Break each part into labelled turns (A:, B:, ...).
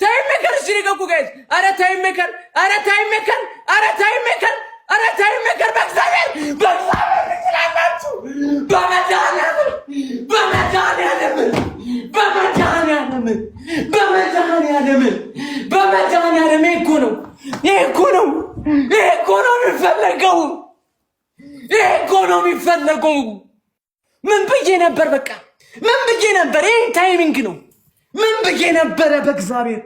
A: ታይም ሜከር ሲሪገኩ ጋይስ አረ ታይም ሜከር በእግዚአብሔር ትችላላችሁ። በመድኃኒዓለም ይሄ እኮ ነው የሚፈለገው። ምን ብዬ ነበር? በቃ ምን ብዬ ነበር? ይሄ ታይሚንግ ነው። ምን ብዬ ነበረ? በእግዚአብሔር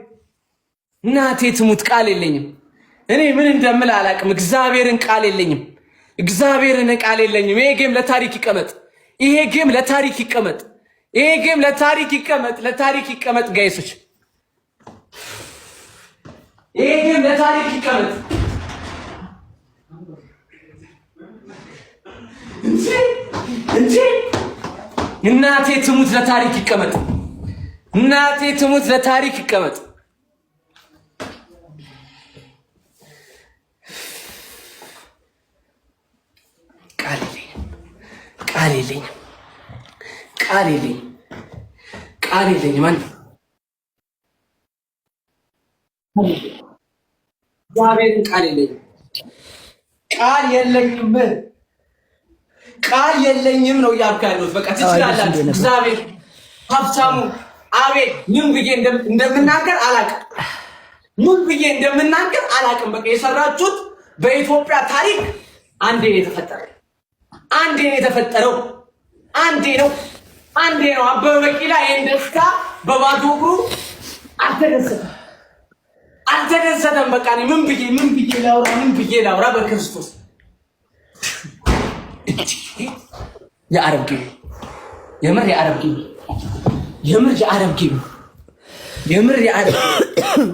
A: እናቴ ትሙት ቃል የለኝም። እኔ ምን እንደምል አላቅም። እግዚአብሔርን ቃል የለኝም። ይሄ ጌም ለታሪክ ይቀመጥ። ጋይሶች ይሄ ጌም ለታሪክ ይቀመጥ እንጂ እናቴ ትሙት ለታሪክ ይቀመጥ። ቃል የለኝም። ማን እግዚአብሔርን ቃል የለኝም ነው እያልኩ ያለሁት። በቃ ትችላላችሁ። እግዚአብሔር ሀብታሙ አቤት ምን ብዬ እንደምናገር አላቅም። በቃ የሰራችሁት በኢትዮጵያ ታሪክ አንዴ ነው የተፈጠረው። አንዴ ነው። አበበ ቢቂላ ይሄን ደስታ በባዶ እግሩ አልተደሰተም። በቃ እኔ ምን ብዬ ላውራ በክርስቶስ የአረብ ጌም የምር የአረብ ጌም